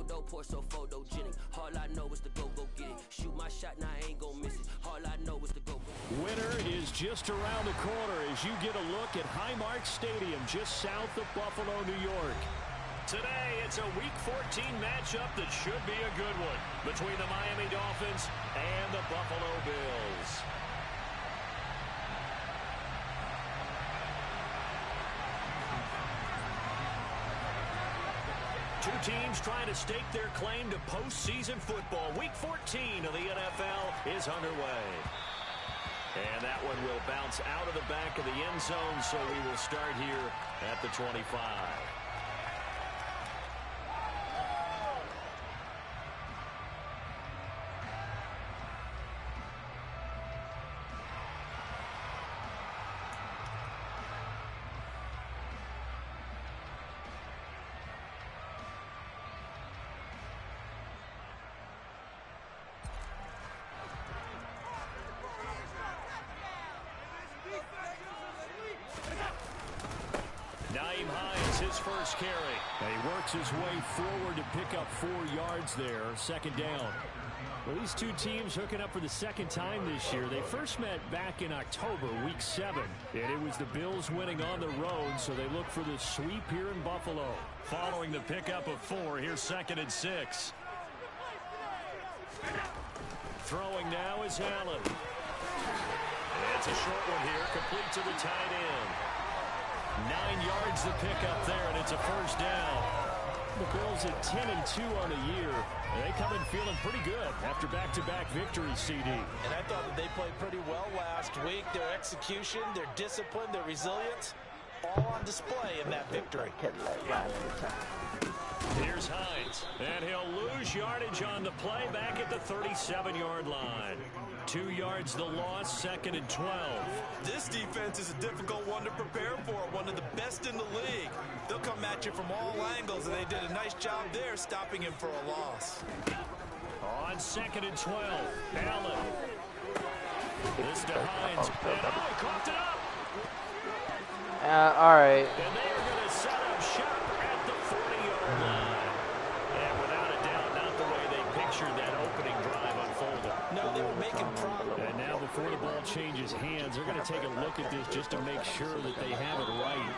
photo, pour so photogenic. All I know is to go get it. Shoot my shot, now I ain't gon' miss it. All I know is to go. Winter is just around the corner as you get a look at Highmark Stadium just south of Buffalo, New York. Today, it's a Week 14 matchup that should be a good one between the Miami Dolphins and the Buffalo Bills. Two teams trying to stake their claim to postseason football. Week 14 of the NFL is underway. And that one will bounce out of the back of the end zone, so we will start here at the 25. His first carry. He works his way forward to pick up 4 yards there. Second down. Well, these two teams hooking up for the second time this year. They first met back in October, Week 7. And it was the Bills winning on the road, so they look for the sweep here in Buffalo. Following the pickup of 4, here's 2nd and 6. Throwing now is Allen. It's a short one here, complete to the tight end. 9 yards to pick up there, and it's a first down. The Bills at 10-2 on the year. And they come in feeling pretty good after back-to-back victories, CD. And I thought that they played pretty well last week. Their execution, their discipline, their resilience, all on display in that victory. Here's Hines, and he'll lose yardage on the play back at the 37-yard line. 2 yards the loss, 2nd and 12. This defense is a difficult one to prepare for, one of the best in the league. They'll come at you from all angles, and they did a nice job there stopping him for a loss. On 2nd and 12, Allen. This to Hines, and he coughed it up. All right. And they are going to set up shop at the 40-yard line. And without a doubt, not the way they pictured that opening drive unfolded. No, they were making progress. And now before the ball changes hands, they're going to take a look at this just to make sure that they have it right.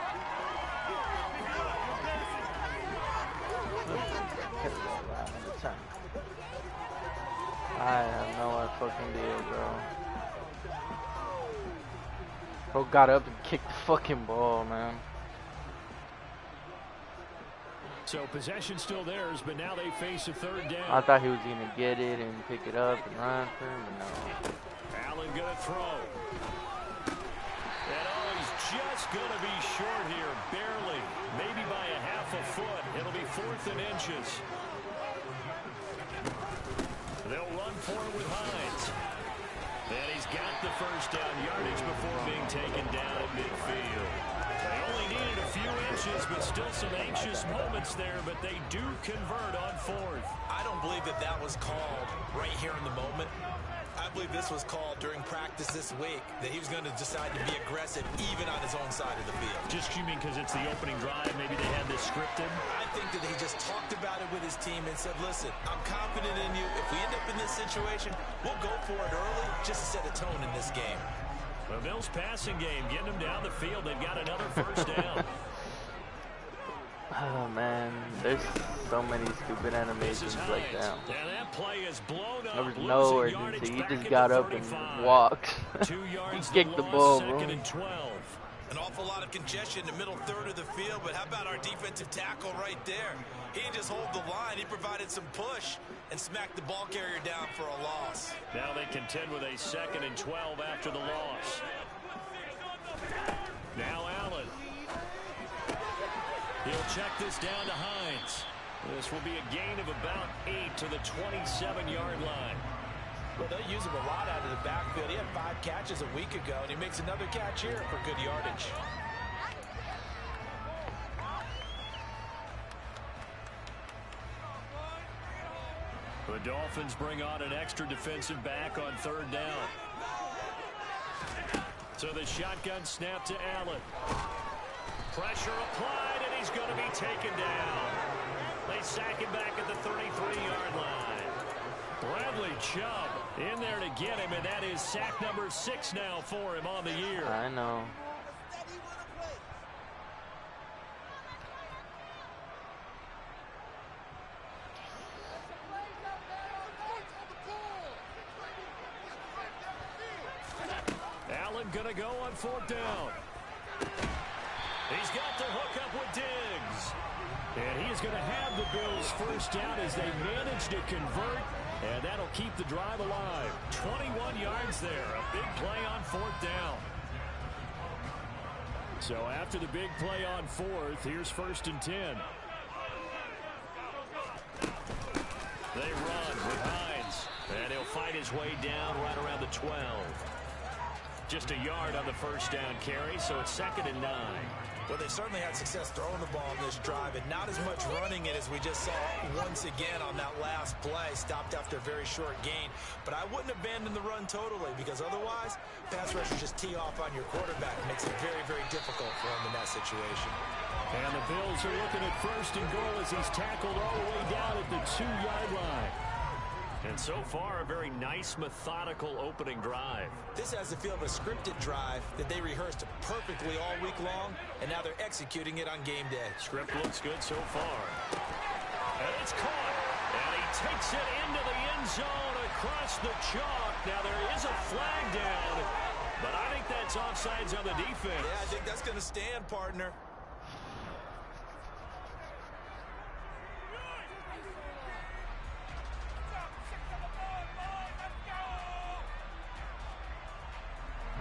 I have no fucking deal, bro. Bro got up and kicked the fucking ball, man. So possession still theirs, but now they face a third down. I thought he was gonna get it and pick it up and run for him, but no. Allen gonna throw. And he's just gonna be short here, barely, maybe by a half a foot. It'll be 4th and inches. They'll run for it with Hines. And he's got the first down yardage before being taken down at midfield. They only needed a few inches, but still some anxious moments there, but they do convert on 4th. I don't believe that that was called right here in the moment. I believe this was called during practice this week, that he was going to decide to be aggressive even on his own side of the field. Just you mean because it's the opening drive, maybe they had this scripted? I think that he just talked about it with his team and said, listen, I'm confident in you. If we end up in this situation, we'll go for it early just to set a tone in this game. The Bills passing game, getting them down the field. They've got another first down. Oh man, there's so many stupid animations like that. And that play is blown up. There was no urgency. He just got up and walked. 2 yards he kicked the ball, bro. 2nd and 12. An awful lot of congestion in the middle third of the field, but how about our defensive tackle right there? He didn't just hold the line, he provided some push and smacked the ball carrier down for a loss. Now they contend with a 2nd and 12 after the loss. Now Allen. He'll check this down to Hines. This will be a gain of about 8 to the 27-yard line. Well, they'll use him a lot out of the backfield. He had 5 catches a week ago, and he makes another catch here for good yardage. The Dolphins bring on an extra defensive back on 3rd down. So the shotgun snap to Allen. Pressure applied, and he's going to be taken down. They sack him back at the 33-yard line. Bradley Chubb in there to get him, and that is sack number 6 now for him on the year. I know. Allen gonna go on 4th down. He's got the hook up with Diggs. And he is going to have the Bills first down as they manage to convert. And that'll keep the drive alive. 21 yards there. A big play on 4th down. So after the big play on 4th, here's 1st and 10. They run with Hines. And he'll fight his way down right around the 12. Just a yard on the first down carry, so it's 2nd and 9. Well, they certainly had success throwing the ball on this drive, and not as much running it as we just saw once again on that last play. Stopped after a very short gain. But I wouldn't abandon the run totally, because otherwise, pass rushers just tee off on your quarterback. It makes it very, very difficult for him in that situation. And the Bills are looking at 1st and goal as he's tackled all the way down at the 2-yard line. And so far, a very nice, methodical opening drive. This has the feel of a scripted drive that they rehearsed perfectly all week long, and now they're executing it on game day. Script looks good so far. And it's caught. And he takes it into the end zone across the chalk. Now, there is a flag down, but I think that's offsides on the defense. Yeah, I think that's going to stand, partner.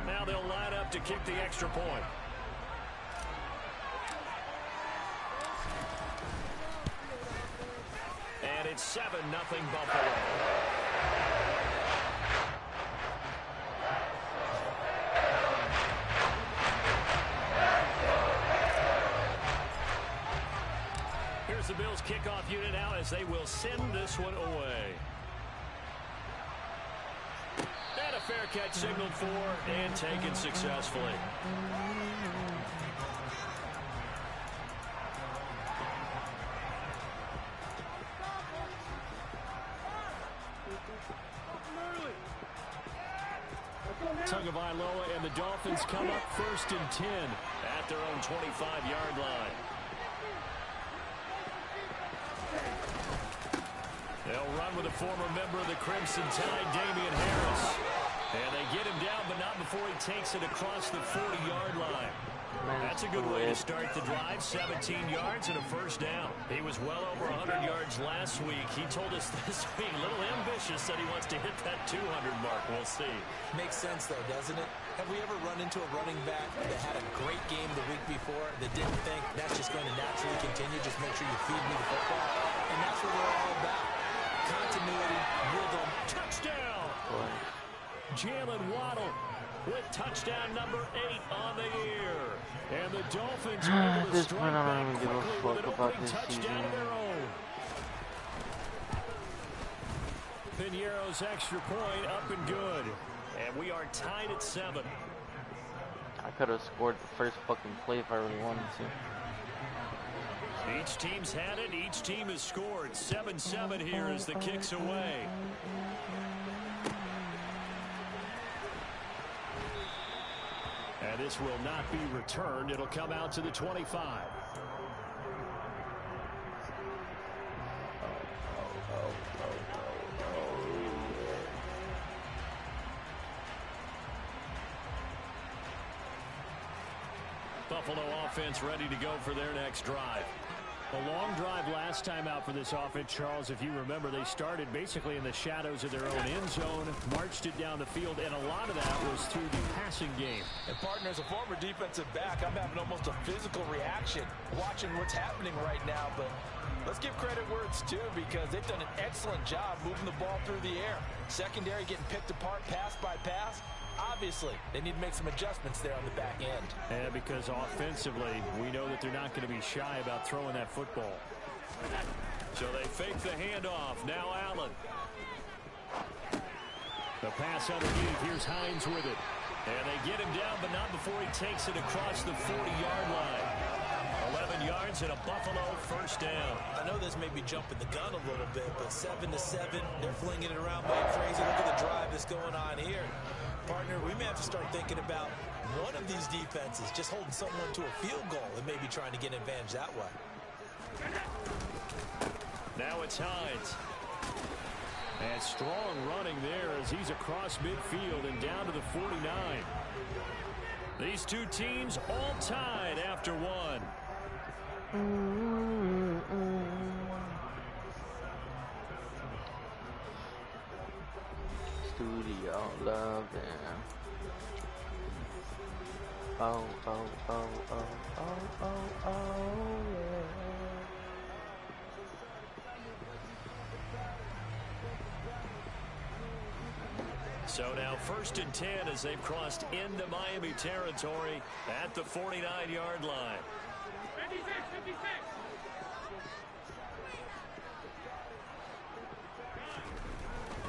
Now they'll line up to kick the extra point. And it's 7-0 Buffalo. Here's the Bills kickoff unit now as they will send this one away. And a fair catch signaled for and taken successfully. Tagovailoa and the Dolphins come up 1st and 10 at their own 25-yard line. They'll run with a former member of the Crimson Tide, Damian Harris. And they get him down, but not before he takes it across the 40-yard line. That's a good way to start the drive. 17 yards and a first down. He was well over 100 yards last week. He told us this week, a little ambitious, that he wants to hit that 200 mark. We'll see. Makes sense, though, doesn't it? Have we ever run into a running back that had a great game the week before that didn't think that's just going to naturally continue? Just make sure you feed me the football. And that's what we're all about. Continuity, rhythm. Touchdown! Jalen Waddle with touchdown number 8 on the year. And the Dolphins are able to strike back quickly with an opening touchdown of their own. Piñeiro's extra point up and good. And we are tied at 7. I could have scored the first fucking play if I really wanted to. Each team's had it. Each team has scored. 7-7 here as the kick's away. And this will not be returned. It'll come out to the 25. Buffalo offense ready to go for their next drive. A long drive last time out for this offense, Charles. If you remember, they started basically in the shadows of their own end zone, marched it down the field, and a lot of that was through the passing game. And, partner, as a former defensive back, I'm having almost a physical reaction watching what's happening right now. But let's give credit where it's due, because they've done an excellent job moving the ball through the air. Secondary getting picked apart pass by pass. Obviously, they need to make some adjustments there on the back end. And because offensively, we know that they're not going to be shy about throwing that football. So they fake the handoff. Now Allen. The pass underneath. Here's Hines with it. And they get him down, but not before he takes it across the 40-yard line. A 11 yards and a Buffalo first down. I know this may be jumping the gun a little bit, but 7-7, they're flinging it around like crazy. Look at the drive that's going on here. Partner, we may have to start thinking about one of these defenses just holding someone to a field goal and maybe trying to get an advantage that way. Now it's Hines. And strong running there as he's across midfield and down to the 49. These two teams all tied after one. Studio loving. Oh, oh, oh, oh, oh, oh, oh, yeah. So now 1st and 10 as they've crossed into Miami territory at the 49-yard line. 56, 56.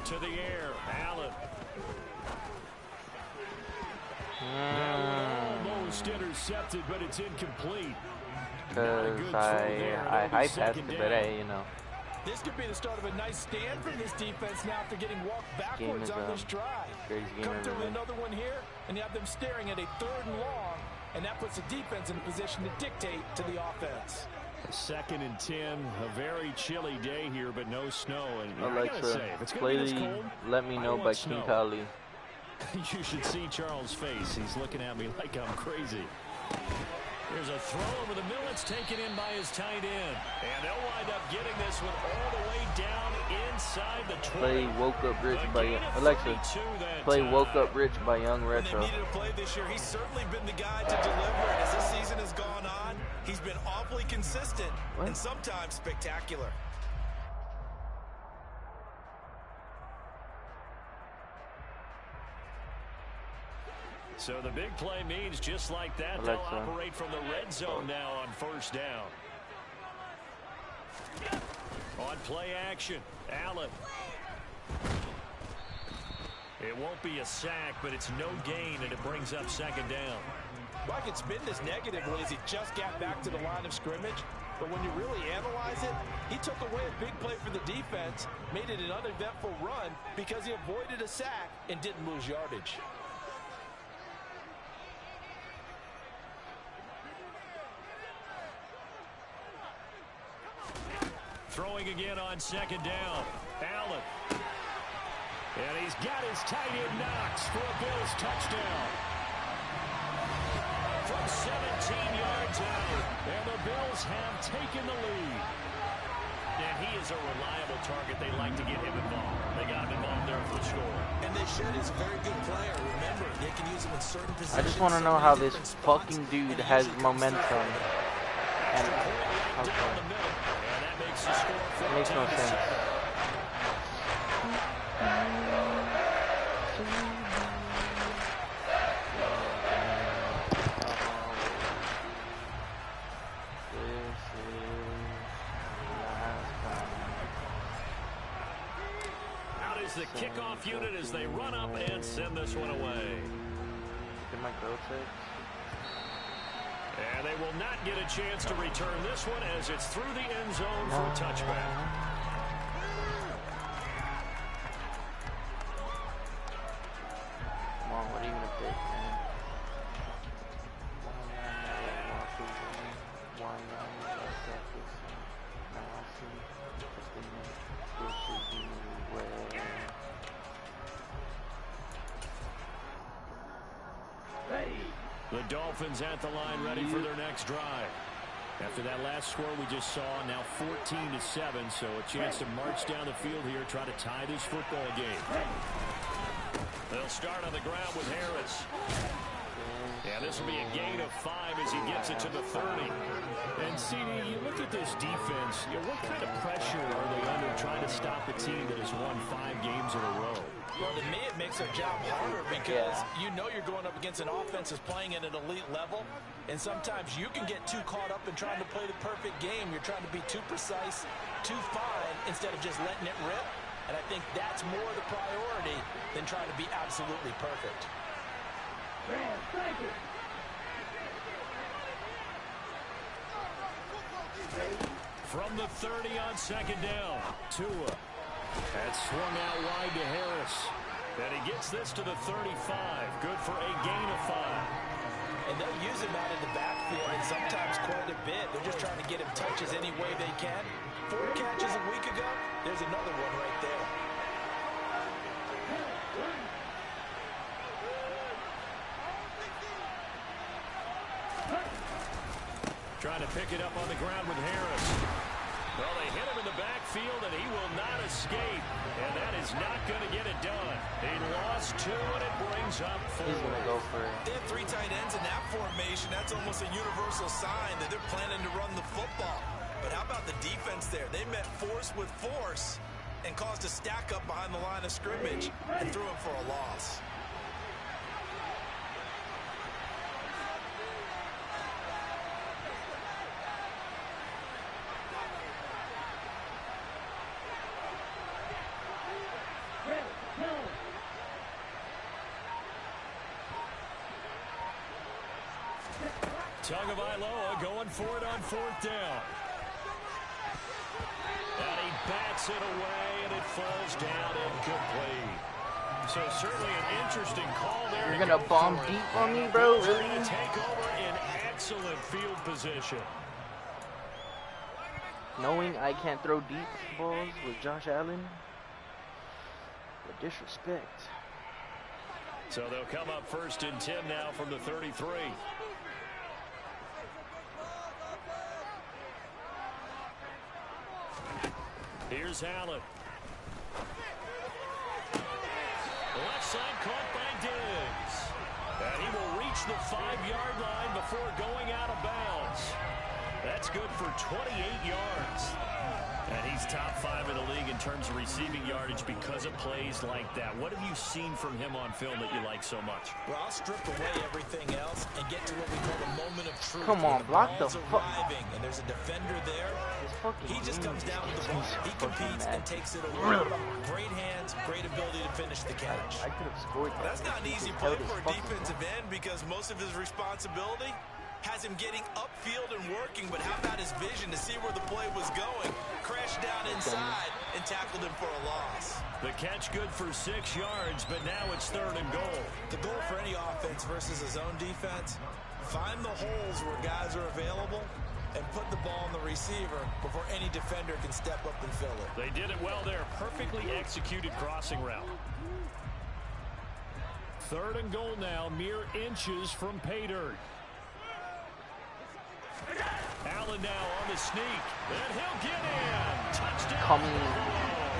To the air, Allen. Almost intercepted, but it's incomplete. Because I high passed it, but hey, you know. This could be the start of a nice stand from this defense now after getting walked backwards on this drive. Come through with another one here, and you have them staring at a 3rd and long, and that puts the defense in a position to dictate to the offense. 2nd and 10, a very chilly day here, but no snow. And Alexa, play Let Me Know by King Kali. You should see Charles' face. He's looking at me like I'm crazy. There's a throw over the middle. It's taken in by his tight end. And they'll wind up getting this one all the way down inside the 20. Play Woke Up Rich by Alexa. Play Woke Up Rich by Young Retro. When they needed a play this year, he's certainly been the guy to deliver. And as this season has gone on, he's been awfully consistent and sometimes spectacular. So the big play means just like that, they'll operate from the red zone now on 1st down. On play action, Allen. It won't be a sack, but it's no gain, and it brings up 2nd down. Well, I could spin this negatively as he just got back to the line of scrimmage. But when you really analyze it, he took away a big play for the defense, made it an uneventful run because he avoided a sack and didn't lose yardage. Throwing again on 2nd down. Allen. And he's got his tight end Knox for a Bills touchdown. From 17 yards out. And the Bills have taken the lead. And he is a reliable target. They like to get him involved. They got him involved there for the score. And they should. He's a very good player. Remember, they can use him in certain positions. I just want to know how this fucking dude has momentum. And it makes no sense. Out is the kickoff unit as they run up and send this one away. Get my girl text. And they will not get a chance to return this one as it's through the end zone for a touchback. Come on, what are you going to pick, man? The Dolphins at the line, ready for their next drive. After that last score we just saw, now 14-7, so a chance to march down the field here, try to tie this football game. They'll start on the ground with Harris. Yeah, this will be a gain of 5 as he gets it to the 30. And CD, you look at this defense, what kind of pressure are they under trying to stop a team that has won 5 games in a row? Well, to me, it makes their job harder because you know you're going up against an offense that's playing at an elite level, and sometimes you can get too caught up in trying to play the perfect game. You're trying to be too precise, too fine, instead of just letting it rip. And I think that's more the priority than trying to be absolutely perfect. from the 30 on second down. Tua. That's swung out wide to Harris. And he gets this to the 35. Good for a gain of 5. And they'll use him out in the backfield, and sometimes quite a bit. They're just trying to get him touches any way they can. 4 catches a week ago. There's another one right there. Trying to pick it up on the ground with Harris. Well, they hit him in the backfield, and he will not escape. And that is not going to get it done. He lost 2, and it brings up 4. He's going to go for it. They have 3 tight ends in that formation. That's almost a universal sign that they're planning to run the football. But how about the defense there? They met force with force and caused a stack up behind the line of scrimmage and threw him for a loss. Tagovailoa going for it on 4th down. And he bats it away, and it falls down incomplete. So certainly an interesting call there. You're going to bomb deep on me, bro? Really? Going to take over in excellent field position. Knowing I can't throw deep balls with Josh Allen. The disrespect. So they'll come up 1st and 10 now from the 33. Here's Allen. Left side caught by Diggs. And he will reach the 5-yard line before going out of bounds. That's good for 28 yards. And he's top 5 in the league in terms of receiving yardage because of plays like that. What have you seen from him on film that you like so much? Well, I'll strip away everything else and get to what we call the moment of truth. Come on, block the fuck. And there's a defender there. He just comes down with the ball. He competes and takes it away. Great hands, great ability to finish the catch. I could have scored that. That's not an easy play for a defensive end because most of his responsibility has him getting upfield and working, but how about his vision to see where the play was going? Crashed down inside and tackled him for a loss. The catch good for 6 yards, but now it's 3rd and goal. The goal for any offense versus a zone defense, find the holes where guys are available and put the ball on the receiver before any defender can step up and fill it. They did it well there. Perfectly executed crossing route. 3rd and goal now, mere inches from pay dirt. Allen now on the sneak, and he'll get in. Touchdown. Coming,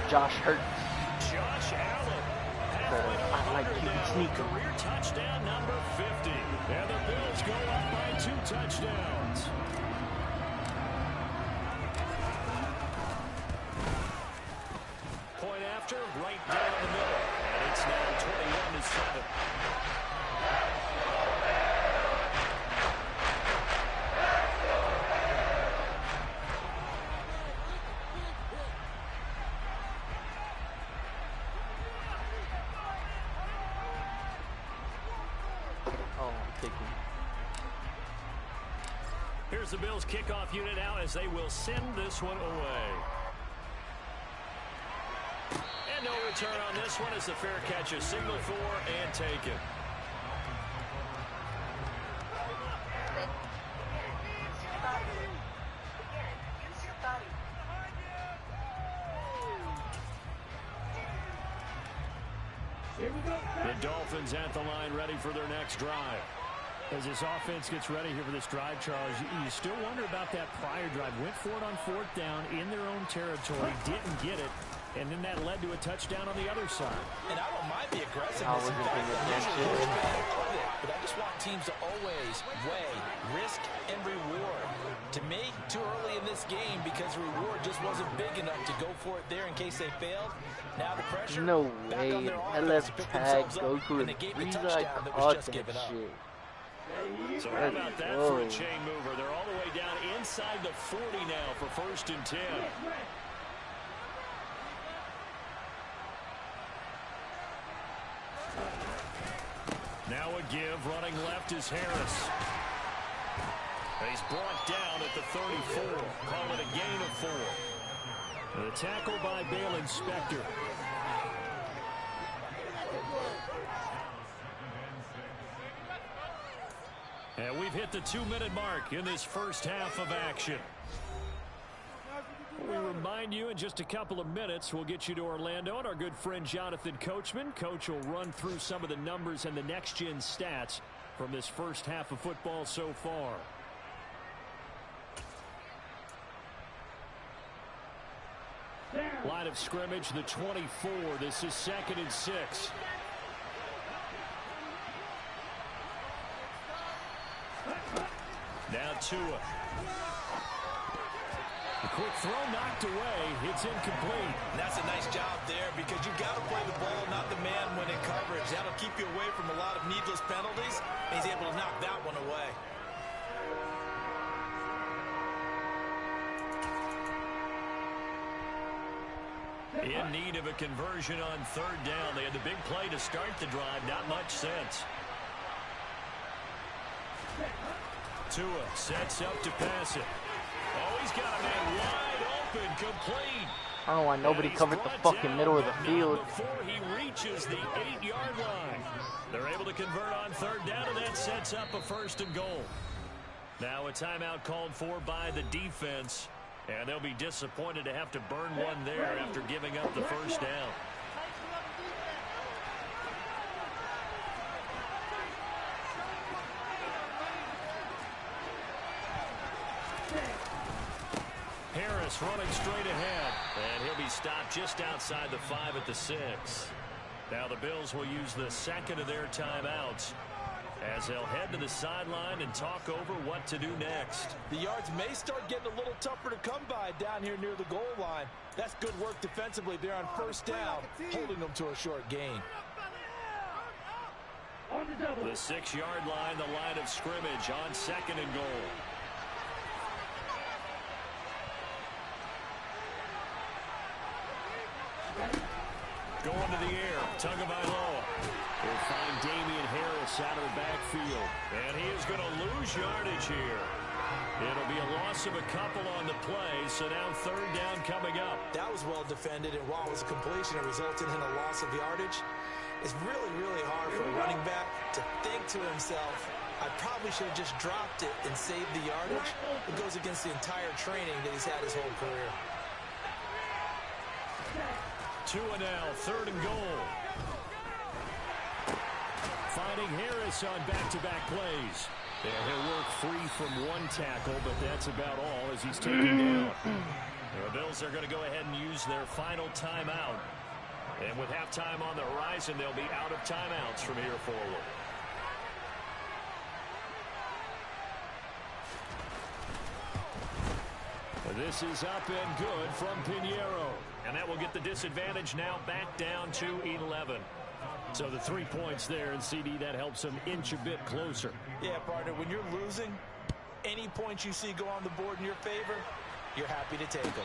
Josh Hurts. Josh Allen. I like QB sneaker. Career touchdown number 50. And the Bills go up by 2 touchdowns. Point after, right down the middle. And it's now 21-7. Here's the Bills kickoff unit out as they will send this one away. And no return on this one as the fair catch is signaled for and taken. The Dolphins at the line ready for their next drive. As this offense gets ready here for this drive, Charles, you still wonder about that prior drive. Went for it on 4th down in their own territory, didn't get it, and then that led to a touchdown on the other side. And I don't mind the aggressiveness. But I just want teams to always weigh risk and reward. To me, too early in this game because the reward just wasn't big enough to go for it there in case they failed. Now the pressure. No way. LF tag Goku and Frieza caught that shit. So how about that for a chain mover? They're all the way down inside the 40 now for 1st and 10. Now a give, running left is Harris. He's brought down at the 34. Call it a gain of 4. The tackle by Baylon Spector. And we've hit the 2-minute mark in this first half of action. We remind you in just a couple of minutes we'll get you to Orlando and our good friend Jonathan Coachman. Coach will run through some of the numbers and the next-gen stats from this first half of football so far. Line of scrimmage, the 24. This is 2nd and 6. Now Tua. The quick throw knocked away. It's incomplete. And that's a nice job there because you've got to play the ball, not the man when in coverage. That'll keep you away from a lot of needless penalties. And he's able to knock that one away. In need of a conversion on 3rd down. They had the big play to start the drive. Not much sense. Tua sets up to pass it. Oh, he's got a man wide open, complete. I don't know why nobody covered the fucking middle of the field. Before he reaches the 8-yard line. They're able to convert on 3rd down, and that sets up a 1st and goal. Now a timeout called for by the defense. And they'll be disappointed to have to burn one there after giving up the 1st down. Harris running straight ahead. And he'll be stopped just outside the 5 at the 6. Now the Bills will use the 2nd of their timeouts as they'll head to the sideline and talk over what to do next. The yards may start getting a little tougher to come by down here near the goal line. That's good work defensively there on 1st down, holding them to a short gain. The 6-yard line, the line of scrimmage on 2nd and goal. Going to the air, Tagovailoa will find Damian Harris out of the backfield. And he is going to lose yardage here. It'll be a loss of a couple on the play, so now 3rd down coming up. That was well defended, and while it was a completion, it resulted in a loss of yardage. It's really, really hard for a running back to think to himself, I probably should have just dropped it and saved the yardage. It goes against the entire training that he's had his whole career. Tua now, 3rd and goal. Finding Harris on back-to-back plays. And he'll work free from one tackle, but that's about all as he's taken down. The Bills are going to go ahead and use their final timeout. And with halftime on the horizon, they'll be out of timeouts from here forward. This is up and good from Pinheiro. And that will get the disadvantage now back down to 11. So the 3 points there, and CD, that helps them inch a bit closer. Yeah, partner, when you're losing, any points you see go on the board in your favor, you're happy to take them.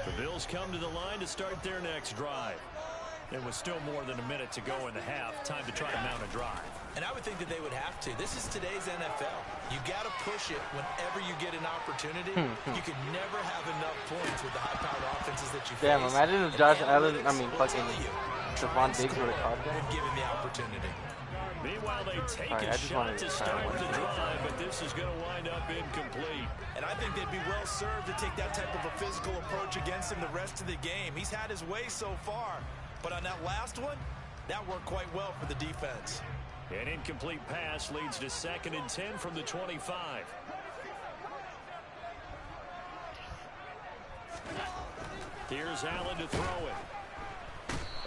The Bills come to the line to start their next drive. There was still more than a minute to go in the half. Time to try to mount a drive. And I would think that they would have to. This is today's NFL. You got to push it whenever you get an opportunity. You can never have enough points with the high-powered offenses that you face. Damn, imagine if Josh Allen, fucking Stephon Diggs would have caught that. When given the opportunity. Meanwhile, they take a shot to start the drive, but this is going to wind up incomplete. And I think they'd be well served to take that type of a physical approach against him the rest of the game. He's had his way so far, but on that last one, that worked quite well for the defense. An incomplete pass leads to 2nd and 10 from the 25. Here's Allen to throw it.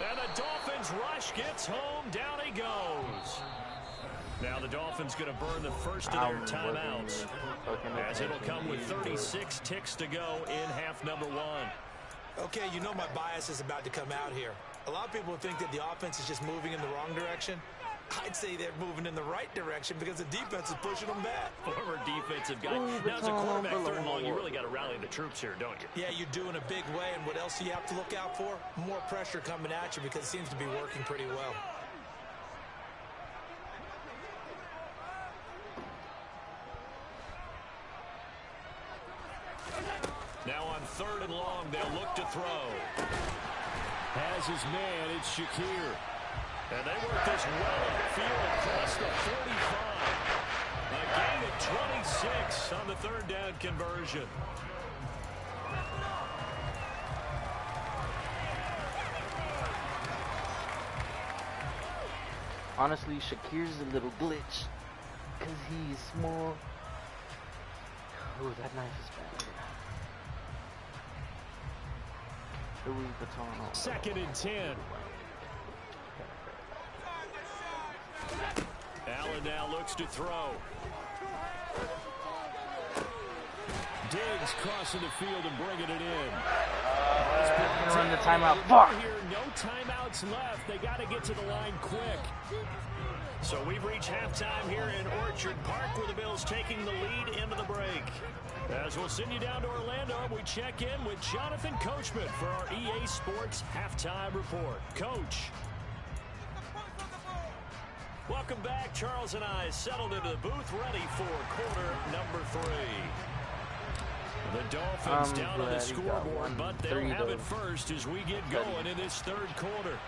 And the Dolphins rush gets home. Down he goes. Now the Dolphins going to burn the first of their timeouts, as it'll come with 36 ticks to go in half number 1. Okay, you know my bias is about to come out here. A lot of people think that the offense is just moving in the wrong direction. I'd say they're moving in the right direction because the defense is pushing them back. Former defensive guy. Now, as a quarterback, third and long, you really got to rally the troops here, don't you? Yeah, you do in a big way. And what else do you have to look out for? More pressure coming at you because it seems to be working pretty well. Now on third and long, they'll look to throw. Has his man, it's Shakir. And they work this well up the field across the 45. A gain of 26 on the third down conversion. Honestly, Shakir's a little glitch because he's small. Oh, that knife is bad. Louis Vuitton. Second and 10. Allen now looks to throw. Diggs crossing the field and bringing it in. Gonna run the timeout. Fuck! Here, no timeouts left. They got to get to the line quick. So we've reached halftime here in Orchard Park, where the Bills taking the lead into the break. As we'll send you down to Orlando, we check in with Jonathan Coachman for our EA Sports Halftime Report. Coach. Welcome back. Charles and I settled into the booth, ready for quarter number 3. The Dolphins down on the scoreboard, but they'll have it first as we get going in this third quarter.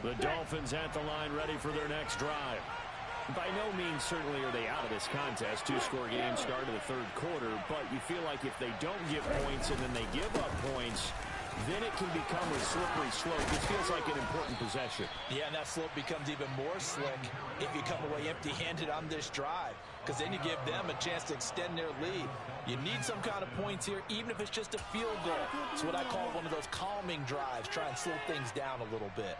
The Dolphins at the line, ready for their next drive. By no means certainly are they out of this contest. Two-score game start of the third quarter, but you feel like if they don't get points and then they give up points, then it can become a slippery slope. This feels like an important possession. Yeah, and that slope becomes even more slick if you come away empty-handed on this drive, because then you give them a chance to extend their lead. You need some kind of points here, even if it's just a field goal. It's what I call one of those calming drives, try and slow things down a little bit.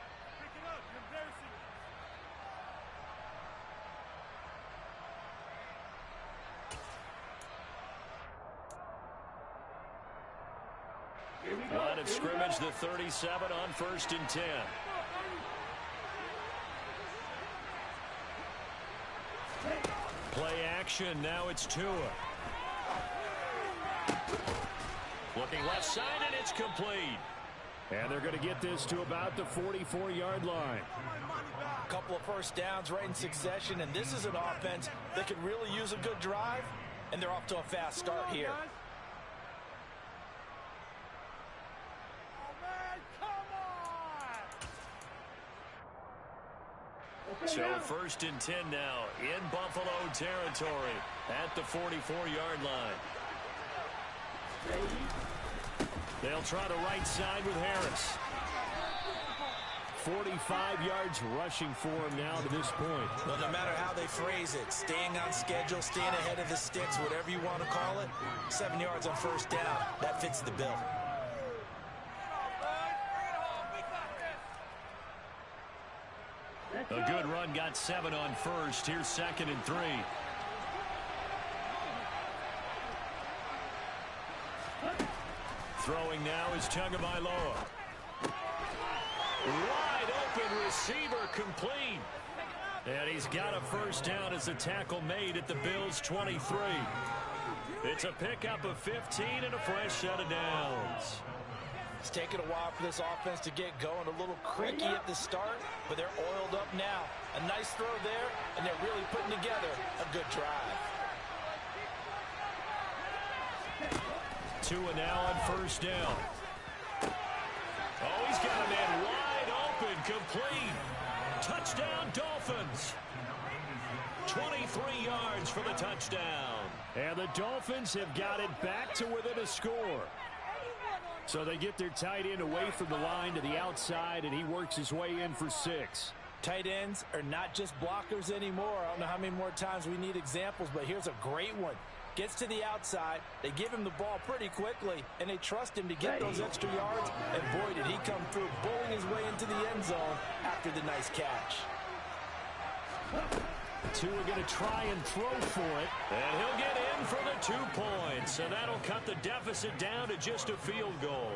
Line of scrimmage, the 37 on 1st and 10. Play action, now it's Tua. Looking left side, and it's complete. And they're going to get this to about the 44-yard line. A couple of first downs right in succession, and this is an offense that could really use a good drive, and they're off to a fast start here. So 1st and 10 now in Buffalo territory at the 44-yard line. They'll try to right side with Harris. 45 yards rushing for him now to this point. Well, no matter how they phrase it, staying on schedule, staying ahead of the sticks, whatever you want to call it, 7 yards on first down, that fits the bill. A good run, got 7 on first. Here's 2nd and 3. Throwing now is Tagovailoa. Wide open receiver, complete. And he's got a first down as the tackle made at the Bills' 23. It's a pickup of 15 and a fresh set of downs. It's taken a while for this offense to get going, a little creaky at the start, but they're oiled up now. A nice throw there, and they're really putting together a good drive. Tua now on first down. Oh, he's got a man wide open, complete. Touchdown, Dolphins. 23 yards for the touchdown. And the Dolphins have got it back to within a score. So they get their tight end away from the line to the outside, and he works his way in for 6. Tight ends are not just blockers anymore. I don't know how many more times we need examples, but here's a great one. Gets to the outside, they give him the ball pretty quickly, and they trust him to get those extra yards, and boy, did he come through, bowling his way into the end zone after the nice catch. Two are going to try and throw for it. And he'll get in for the 2 points. And that'll cut the deficit down to just a field goal.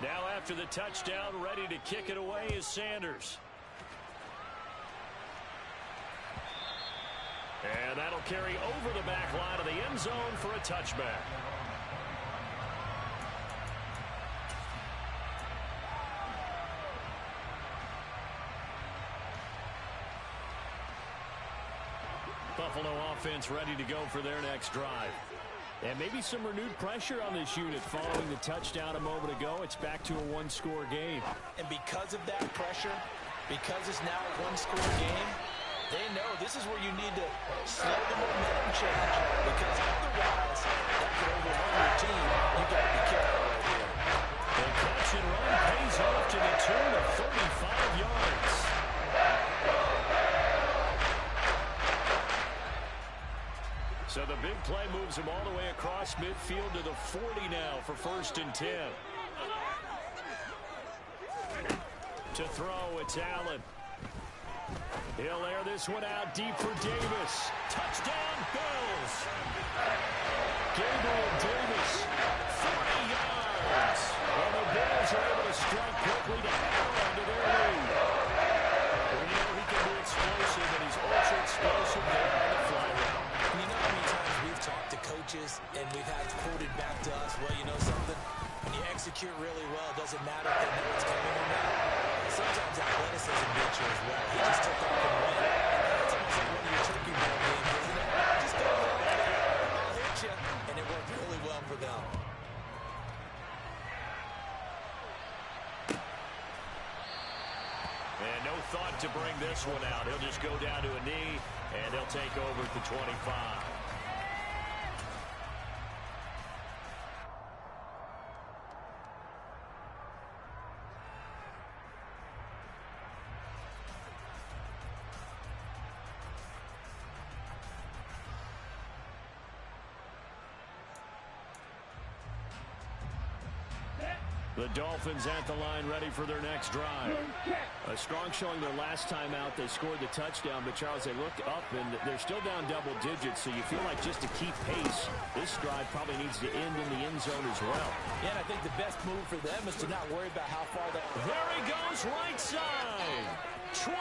Now after the touchdown, ready to kick it away is Sanders. And that'll carry over the back line of the end zone for a touchback. Buffalo offense ready to go for their next drive. And maybe some renewed pressure on this unit following the touchdown a moment ago. It's back to a one-score game. And because of that pressure, because it's now a one-score game, they know this is where you need to slow the momentum change. Because otherwise, that could overwhelm your team. You got to be careful right here. The catch and run pays off to the tune of 35 yards. So the big play moves him all the way across midfield to the 40 now for 1st and 10. To throw, it's Allen. He'll air this one out deep for Davis. Touchdown, Bills. Gabriel Davis, 40 yards. And the Bills are able to strike quickly to hang on to their lead. We know he can be explosive, and he's ultra explosive there on the fly route. You know how many times we've talked to coaches and we've had quoted back to us, well, you know something? When you execute really well, it doesn't matter if they know it's coming or not. Sometimes athleticism beats you as well. He just took off and went. It's almost like one of your turkey ball games, isn't it? Just go right there, I'll hit you. And it worked really well for them. And no thought to bring this one out. He'll just go down to a knee, and he'll take over at the 25. The Dolphins at the line ready for their next drive. A strong showing their last time out. They scored the touchdown, but Charles, they look up and they're still down double digits, so you feel like just to keep pace, this drive probably needs to end in the end zone as well. Yeah, and I think the best move for them is to not worry about how far they... There he goes, right side. 20.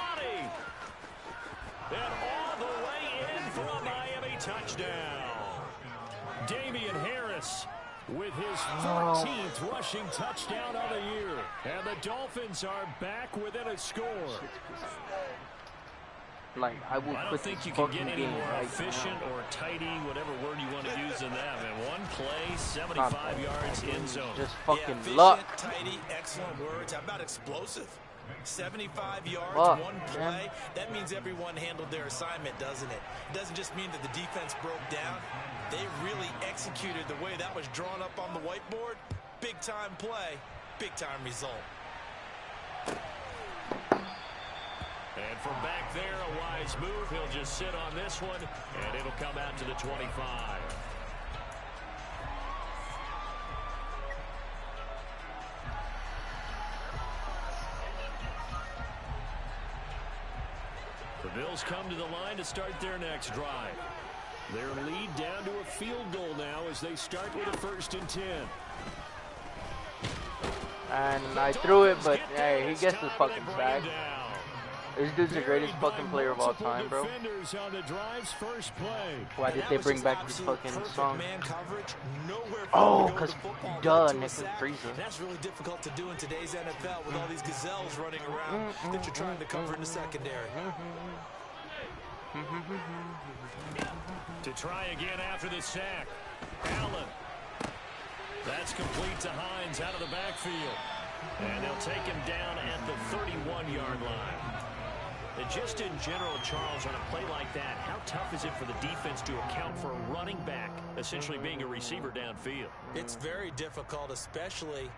And all the way in for a Miami touchdown. Damian Harris with his 14th rushing touchdown of the year. And the Dolphins are back within a score. Like, I don't think you can get any more efficient or tidy, whatever word you want to use in that. And one play, 75 yards in zone. Just fucking efficient, luck. Tidy, excellent words. How about explosive? 75 yards, Luck, one play. man. That means everyone handled their assignment, doesn't it? It doesn't just mean that the defense broke down. They really executed the way that was drawn up on the whiteboard. Big time play, big time result. And from back there, a wise move. He'll just sit on this one, and it'll come out to the 25. The Bills come to the line to start their next drive. Their lead down to a field goal now as they start with a 1st and 10. And I threw it, but hey, he gets the fucking sack. This dude's the greatest fucking player of all time, bro. On the drive's first play. Why did they bring back this fucking song? Oh, because duh, Nick Frieza. That's really difficult to do in today's NFL with all these gazelles running around that you're trying to cover in the secondary. To try again after the sack. Allen. That's complete to Hines out of the backfield. And they'll take him down at the 31-yard line. And just in general, Charles, on a play like that, how tough is it for the defense to account for a running back essentially being a receiver downfield? It's very difficult, especially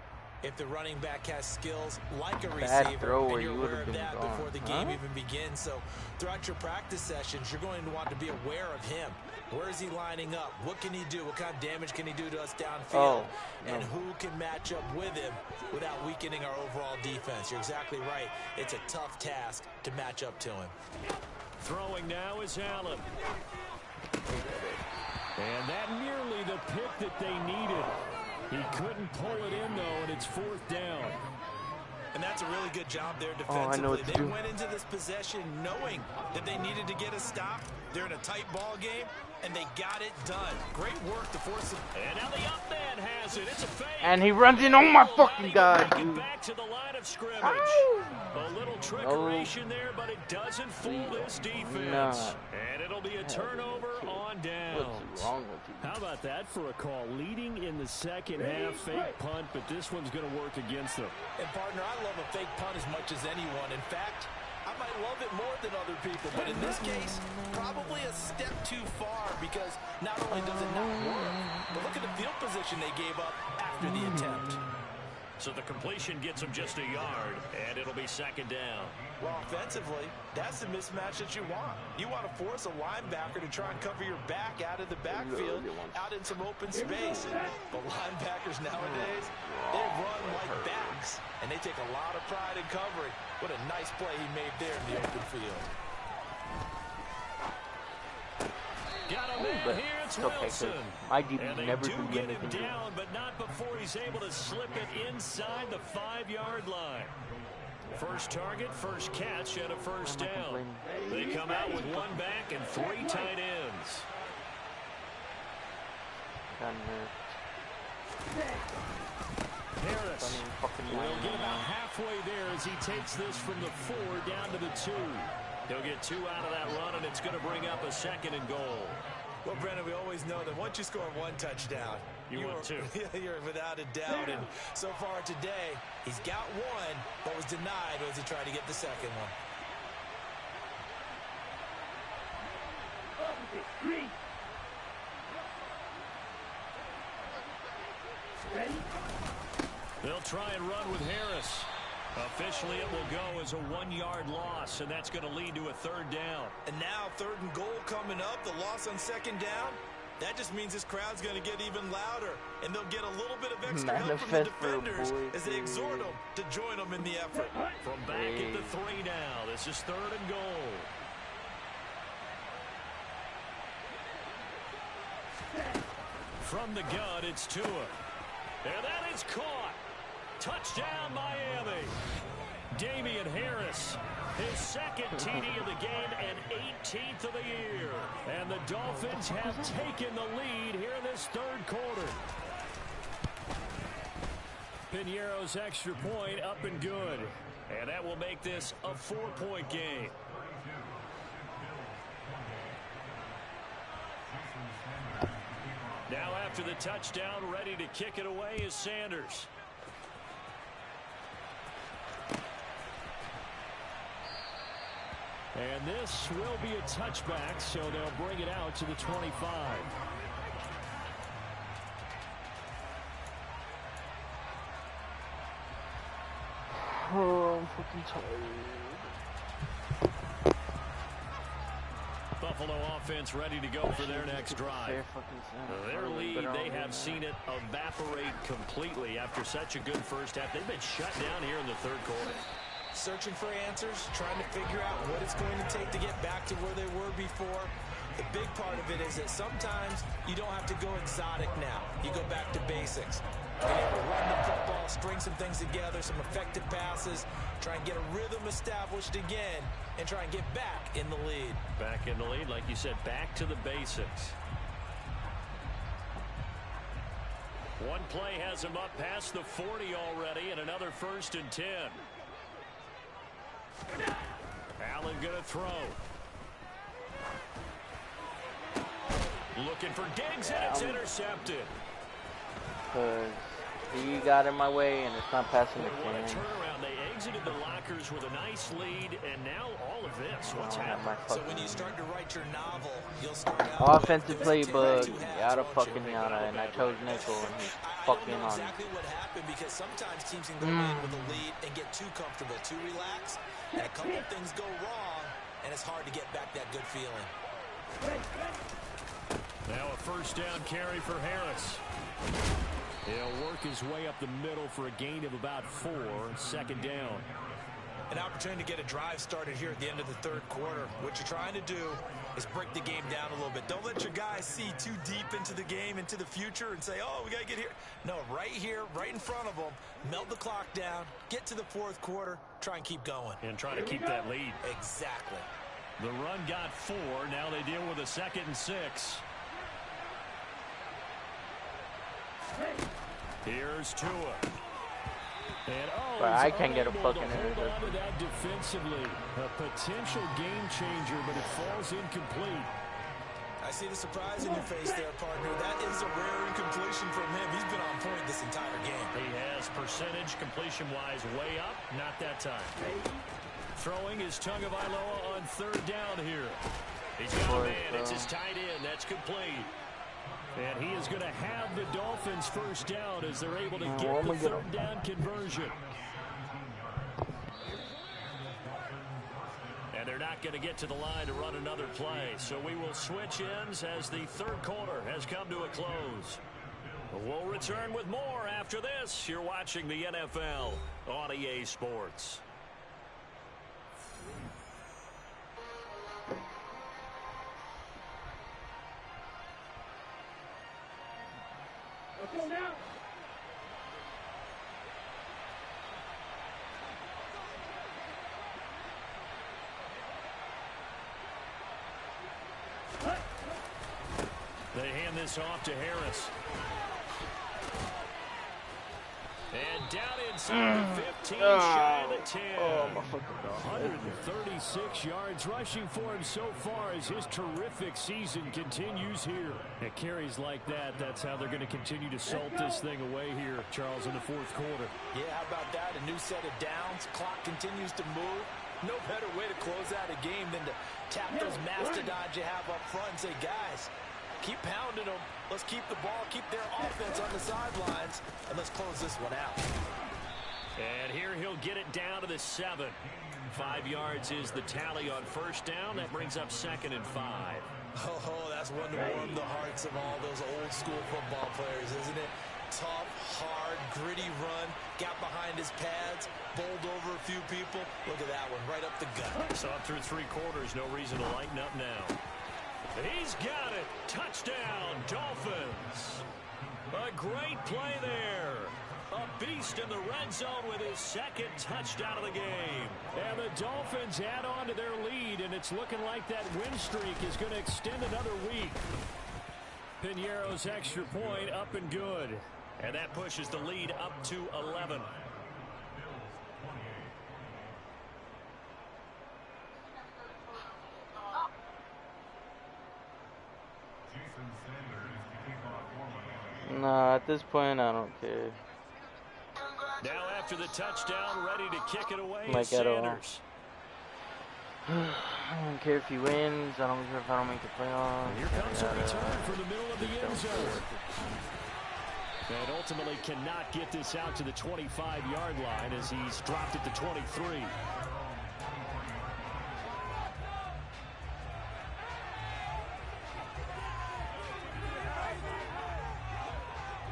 if the running back has skills like a receiver, and you're aware of that before the game even begins. So throughout your practice sessions, you're going to want to be aware of him. Where is he lining up? What can he do? What kind of damage can he do to us downfield? And who can match up with him without weakening our overall defense? You're exactly right. It's a tough task to match up to him. Throwing now is Allen. And that nearly the pick that they needed. He couldn't pull it in, though, and it's fourth down. And that's a really good job there defensively. They went into this possession knowing that they needed to get a stop. They're in a tight ball game, and they got it done. Great work to force it. And now the up man has it. It's a fake. And he runs in. Oh, my fucking God, dude. Back to the line of scrimmage. A little trickeration there, but it doesn't fool this defense. And it'll be a turnover on downs. What's wrong with you? How about that for a call? Leading in the second half, fake punt, but this one's going to work against them. And, partner, I love a fake punt as much as anyone. In fact, I might love it more than other people, but in this case, probably a step too far because not only does it not work, but look at the field position they gave up after the attempt. So the completion gets them just a yard, and it'll be second down. Well, offensively, that's the mismatch that you want. You want to force a linebacker to try and cover your back out of the backfield, out in some open space. But linebackers nowadays, they run like backs, and they take a lot of pride in covering. What a nice play he made there in the open field. Got a man here, it's Wilson. My DB and they never do do get anything him down, but not before he's able to slip it inside the 5-yard line. First target, first catch, and a first down. They come out with one back and 3 tight ends. Harris will get about halfway there as he takes this from the 4 down to the 2. He'll get 2 out of that run, and it's going to bring up a 2nd and goal. Well, Brendan, we always know that once you score 1 touchdown, you want 2. You're without a doubt. And so far today, he's got 1, but was denied as he tried to get the 2nd one. They'll try and run with Harris. Officially, it will go as a 1-yard loss, and that's going to lead to a 3rd down. And now 3rd and goal coming up, the loss on 2nd down. That just means this crowd's going to get even louder, and they'll get a little bit of extra help from the defenders as they exhort them to join them in the effort. From back at the 3 now, this is 3rd and goal. From the gun, it's Tua. And that is caught. Touchdown, Miami. Damian Harris, his 2nd TD of the game and 18th of the year. And the Dolphins have taken the lead here in this 3rd quarter. Piñeiro's extra point up and good. And that will make this a 4-point game. Now after the touchdown, ready to kick it away is Sanders. And this will be a touchback, so they'll bring it out to the 25. Oh, I'm fucking tired. Buffalo offense ready to go for their next drive. Their lead, they have seen it evaporate completely after such a good first half. They've been shut down here in the 3rd quarter. Searching for answers, trying to figure out what it's going to take to get back to where they were before. The big part of it is that sometimes you don't have to go exotic now. You go back to basics. being able to run the football, string some things together, some effective passes, try and get a rhythm established again, and try and get back in the lead. Back in the lead, like you said, back to the basics. One play has him up past the 40 already, and another 1st and 10. Allen going to throw. Looking for Diggs, and it's intercepted. Because he got in my way, and it's not passing the What a can. turnaround. They exited the lockers with a nice lead, and now all of this. What's happening? So when you start to write your novel, you'll start out Offensive with playbook, two halves, yada won't you? fucking yada, and I chose nickel, and he's I fucking don't know on me. exactly what happened because sometimes teams can go in with a lead and get too comfortable, too relaxed, and a couple of things go wrong, and it's hard to get back that good feeling. Now a 1st down carry for Harris. He'll work his way up the middle for a gain of about 4, 2nd down. An opportunity to get a drive started here at the end of the 3rd quarter. What you're trying to do is break the game down a little bit. Don't let your guys see too deep into the game, into the future, and say, oh, we got to get here. No, right here, right in front of them, melt the clock down, get to the 4th quarter, try and keep going. And try to keep that lead. Exactly. The run got 4. Now they deal with a 2nd and 6. Here's Tua. And But I can't get a unable to fucking hold on interception. to that defensively. A potential game changer, but it falls incomplete. I see the surprise in your face there, partner. That is a rare incompletion from him. He's been on point this entire game. He has percentage completion-wise way up. Not that time. Throwing is Tagovailoa on 3rd down here. He's got a man. It's his tight end. That's complete. And he is going to have the Dolphins 1st down as they're able to get the 3rd down conversion. And they're not going to get to the line to run another play. So we will switch ends as the 3rd quarter has come to a close. We'll return with more after this. You're watching the NFL on EA Sports. Let's go now. They hand this off to Harris. And down inside the 15, shy of the 10. 136 yards rushing for him so far as his terrific season continues here. At carries like that, that's how they're going to continue to salt this thing away here, Charles, in the 4th quarter. Yeah, how about that? A new set of downs. Clock continues to move. No better way to close out a game than to tap those mastodons you have up front and say, guys, keep pounding them. Let's keep the ball, keep their offense on the sidelines, and let's close this one out. And here he'll get it down to the 7. 5 yards is the tally on 1st down. That brings up 2nd and 5. Oh, that's one to warm the hearts of all those old school football players, isn't it? Tough, hard, gritty run, got behind his pads, bowled over a few people. Look at that one, right up the gut. Saw it through 3 quarters, no reason to lighten up now. He's got it. Touchdown, Dolphins. A great play there. A beast in the red zone with his 2nd touchdown of the game. And the Dolphins add on to their lead, and it's looking like that win streak is going to extend another week. Piñeiro's extra point up and good. And that pushes the lead up to 11. Nah, at this point, I don't care. Now after the touchdown, ready to kick it away is Like at all. Sanders. I don't care if he wins. I don't care if I don't make the playoffs. Here comes a return from the middle of the end zone. And ultimately cannot get this out to the 25-yard line as he's dropped at the 23.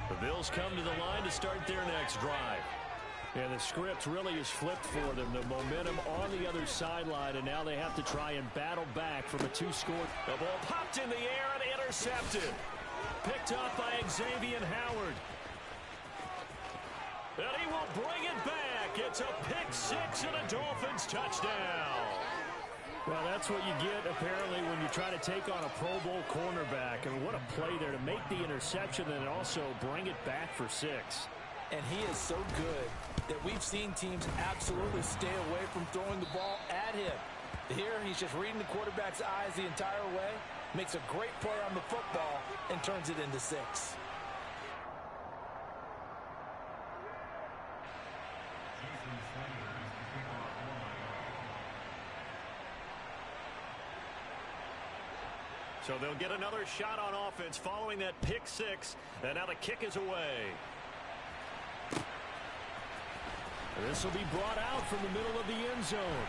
The Bills come to the line to start their next drive. And the script really is flipped for them. The momentum on the other sideline, and now they have to try and battle back from a 2-score. The ball popped in the air and intercepted. Picked up by Xavier Howard. And he will bring it back. It's a pick six and a Dolphins touchdown. Well, that's what you get, apparently, when you try to take on a Pro Bowl cornerback. And what a play there to make the interception and also bring it back for 6. And he is so good that we've seen teams absolutely stay away from throwing the ball at him. Here, he's just reading the quarterback's eyes the entire way, makes a great play on the football, and turns it into 6. So they'll get another shot on offense following that pick 6. And now the kick is away. This will be brought out from the middle of the end zone.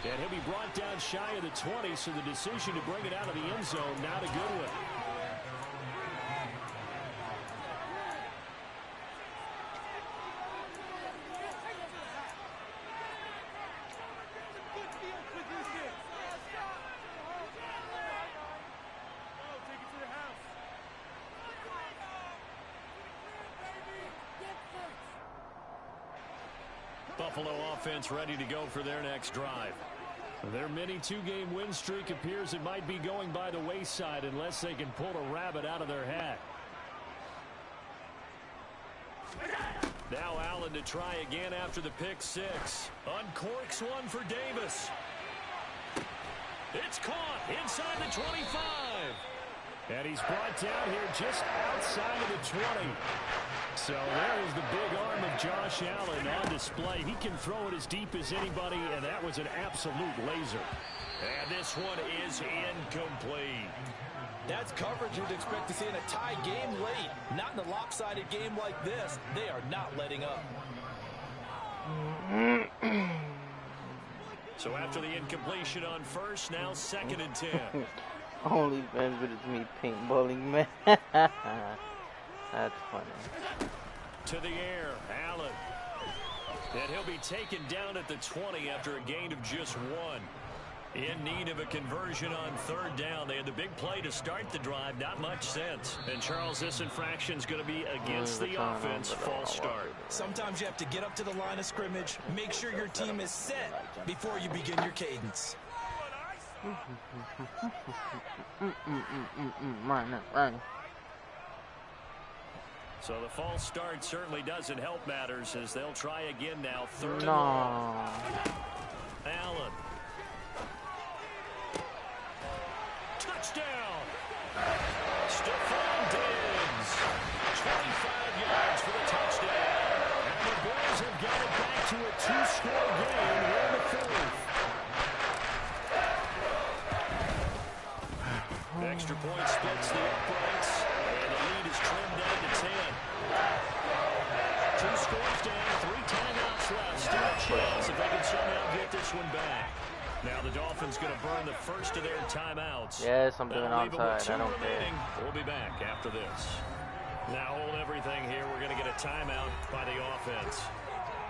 And he'll be brought down shy of the 20, so the decision to bring it out of the end zone, not a good one. Buffalo offense ready to go for their next drive. Their mini 2-game win streak appears it might be going by the wayside unless they can pull a rabbit out of their hat. Now Allen to try again after the pick 6. Uncorks one for Davis. It's caught inside the 25. And he's brought down here just outside of the 20. So there is the big arm of Josh Allen on display. He can throw it as deep as anybody, and that was an absolute laser. And this one is incomplete. That's coverage you'd expect to see in a tie game late. Not in a lopsided game like this. They are not letting up. So after the incompletion on first, now 2nd and 10. Only fans, but it's me paintballing, man. That's funny. To the air, Allen. And he'll be taken down at the 20 after a gain of just 1. In need of a conversion on 3rd down. They had the big play to start the drive. Not much sense. And Charles, this infraction's going to be against the offense. False start. Sometimes you have to get up to the line of scrimmage, make sure your team is set before you begin your cadence. So the false start certainly doesn't help matters as they'll try again now. 3rd and 1. Allen. Touchdown. Stephon Diggs. 25 yards for the touchdown. And the Bears have got it back to a 2-score game here in the 4th. Extra point splits the uprights, and the lead is trimmed down to 10. 2 scores down, 3 timeouts left. Still a chance if they can somehow get this one back. Now the Dolphins going to burn the first of their timeouts. Yes, I'm doing onside. I don't care. We'll be back after this. Now hold everything here. We're going to get a timeout by the offense.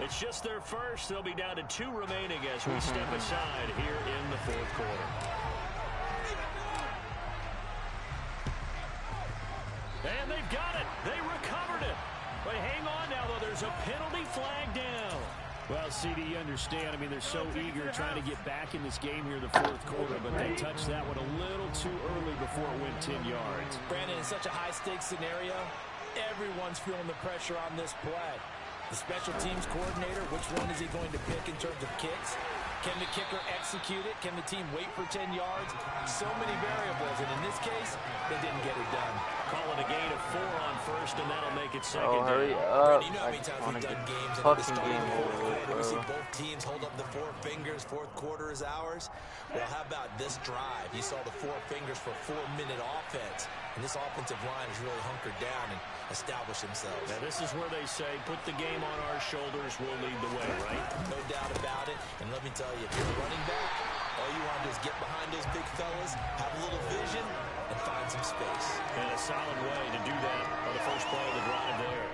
It's just their first. They'll be down to 2 remaining as we step aside here in the 4th quarter. And they've got it. They recovered it. But hang on now, though. There's a penalty flag down. Well, CD, you understand. I mean, they're so eager trying to get back in this game here in the 4th quarter, but they touched that one a little too early before it went 10 yards. Brandon, in such a high-stakes scenario, everyone's feeling the pressure on this play. The special teams coordinator, which one is he going to pick in terms of kicks? Can the kicker execute it? Can the team wait for 10 yards? So many variables, and in this case, they didn't get it done. Call it a gain of 4 on first, and that'll make it 2nd. Oh, hurry down. up. You know how many times we've done games in the fucking start of game the 4th over, quarter. We see bro. both teams hold up the 4 fingers. 4th quarter is ours. Well, how about this drive? You saw the 4 fingers for 4-minute offense. And this offensive line has really hunkered down and established themselves. Now, this is where they say, put the game on our shoulders, we'll lead the way, right? No doubt about it. And let me tell you, if you're a running back, all you want to do is get behind those big fellas, have a little vision, and find some space. And a solid way to do that on the first play of the drive there.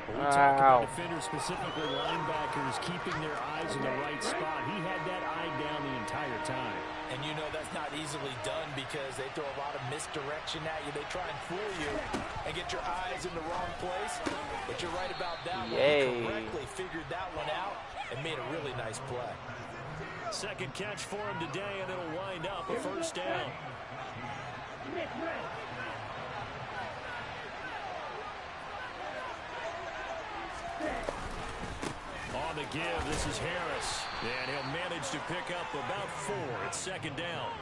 When we talk about defenders, specifically linebackers, keeping their eyes in the right spot, he had that eye down the entire time. And you know that's not easily done because they throw a lot of misdirection at you. They try and fool you and get your eyes in the wrong place. But you're right about that one. He correctly figured that one out and made a really nice play. Second catch for him today, and it'll wind up a first down. On the give, this is Harris. And he'll manage to pick up about 4 at second down.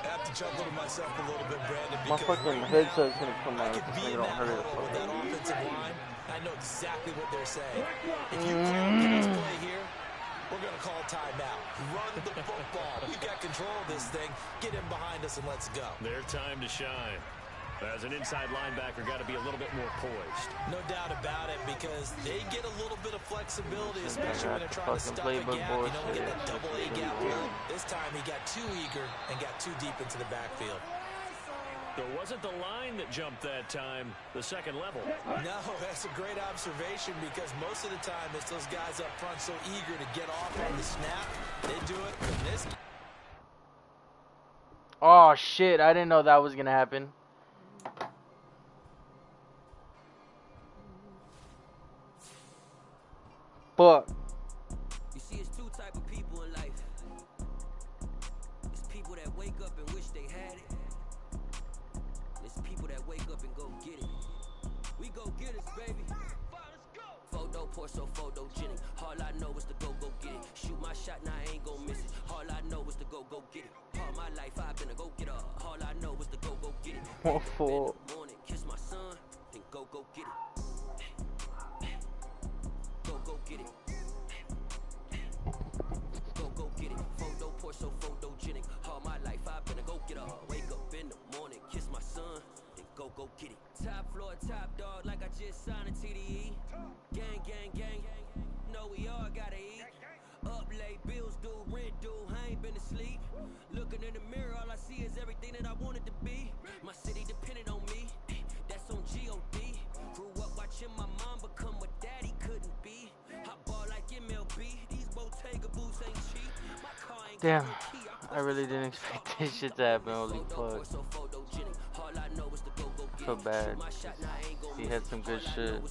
I have to chuckle to myself a little bit, Brandon, my because fucking headset's gonna come out. This nigga don't hurt it. with that offensive line, I know exactly what they're saying. If you call this play here, we're going to call timeout. Run the football. We've got control of this thing. Get him behind us and let's go. Their time to shine. As an inside linebacker, got to be a little bit more poised. No doubt about it, because they get a little bit of flexibility, especially when they're trying to stuff a gap. You know, we get that double A gap run. This time he got too eager and got too deep into the backfield. There wasn't the line that jumped that time, the second level. No, that's a great observation, because most of the time it's those guys up front so eager to get off on the snap. They do it from this. Oh, shit. I didn't know that was going to happen. Fuck. You see, it's two type of people in life. It's people that wake up and wish they had it. It's people that wake up and go get it. We go get it, baby. Photo poor, so photogenic. All I know is to go get it. Shoot my shot, now I ain't gon' miss it. All I know is to go get it. All my life I've been a go getter. All I know is to go get it. What In for? the morning, kiss my son, then go get it. Go get it. Go get it. Photo poor, so photogenic. All my life I've been a go getter. Wake up in the morning, kiss my son, then go get it. Top floor, top dog, like I just signed a TDE. Gang, gang, gang. No, we all gotta eat. Up late, bills due, rent due. I ain't been asleep. Looking in the mirror, all I see is everything that I wanted to be. My city depended on me. That's on G.O.D. Grew up watching my mom become what daddy couldn't be. I ball like MLB. These Bottega boots ain't cheap. My car ain't Damn. I really didn't expect this shit to happen. Holy fuck. I feel bad. He had some good shit.